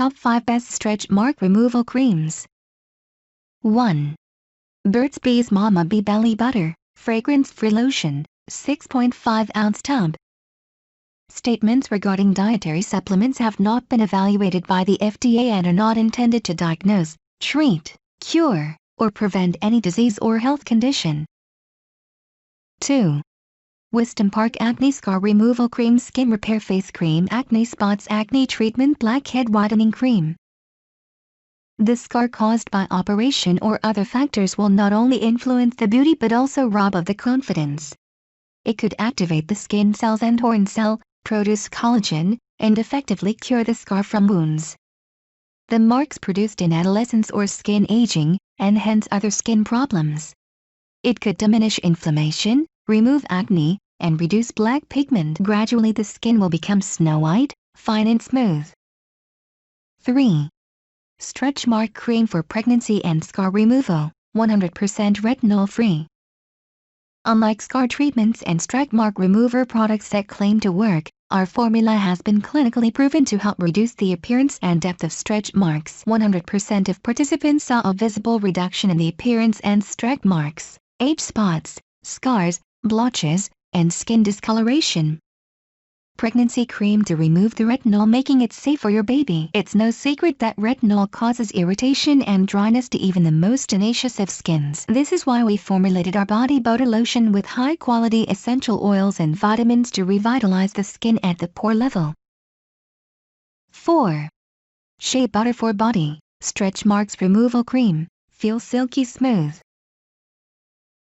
Top 5 Best Stretch Mark Removal Creams. 1. Burt's Bees Mama Bee Belly Butter, Fragrance-Free Lotion, 6.5-ounce tub. Statements regarding dietary supplements have not been evaluated by the FDA and are not intended to diagnose, treat, cure, or prevent any disease or health condition. 2. Wisdompark Acne Scar Removal Cream Skin Repair Face Cream Acne Spots Acne Treatment Blackhead Whitening Cream. The scar caused by operation or other factors will not only influence the beauty but also rob of the confidence. It could activate the skin cells and horn cell, produce collagen, and effectively cure the scar from wounds. The marks produced in adolescence or skin aging, and hence other skin problems. It could diminish inflammation, remove acne, and reduce black pigment. Gradually the skin will become snow white, fine and smooth. 3. Stretch Mark Cream for Pregnancy and Scar Removal, 100% retinol free. Unlike scar treatments and stretch mark remover products that claim to work, our formula has been clinically proven to help reduce the appearance and depth of stretch marks. 100% of participants saw a visible reduction in the appearance and stretch marks, age spots, scars, blotches, and skin discoloration. Pregnancy cream to remove the retinol, making it safe for your baby. It's no secret that retinol causes irritation and dryness to even the most tenacious of skins. This is why we formulated our body butter lotion with high-quality essential oils and vitamins to revitalize the skin at the pore level. 4. Shea Butter for Body, Stretch Marks Removal Cream, Feel Silky Smooth.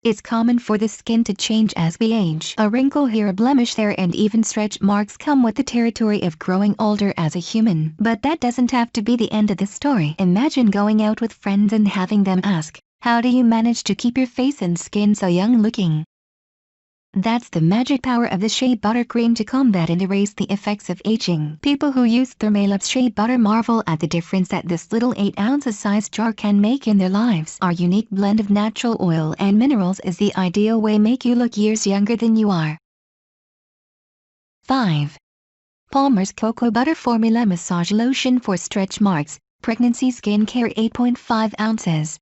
It's common for the skin to change as we age. A wrinkle here, a blemish there, and even stretch marks come with the territory of growing older as a human. But that doesn't have to be the end of the story. Imagine going out with friends and having them ask, "How do you manage to keep your face and skin so young looking?" That's the magic power of the Shea Butter Cream to combat and erase the effects of aging. People who use Thermalab's Shea Butter marvel at the difference that this little 8-ounce size jar can make in their lives. Our unique blend of natural oil and minerals is the ideal way to make you look years younger than you are. 5. Palmer's Cocoa Butter Formula Massage Lotion for Stretch Marks, Pregnancy Skin Care 8.5 ounces.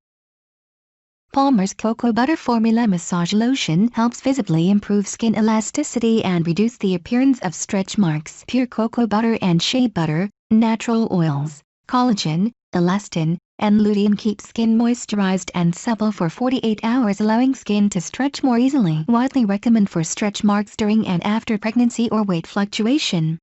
Palmer's Cocoa Butter Formula Massage Lotion helps visibly improve skin elasticity and reduce the appearance of stretch marks. Pure cocoa butter and shea butter, natural oils, collagen, elastin, and lutein keep skin moisturized and supple for 48 hours, allowing skin to stretch more easily. Widely recommended for stretch marks during and after pregnancy or weight fluctuation.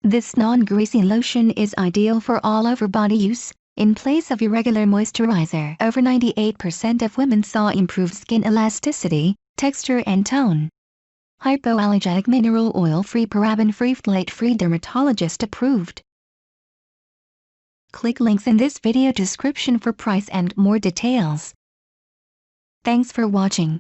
This non-greasy lotion is ideal for all-over body use, in place of your regular moisturizer. Over 98% of women saw improved skin elasticity, texture and tone. Hypoallergenic, mineral oil-free, paraben-free, phthalate-free, dermatologist approved. Click links in this video description for price and more details. Thanks for watching.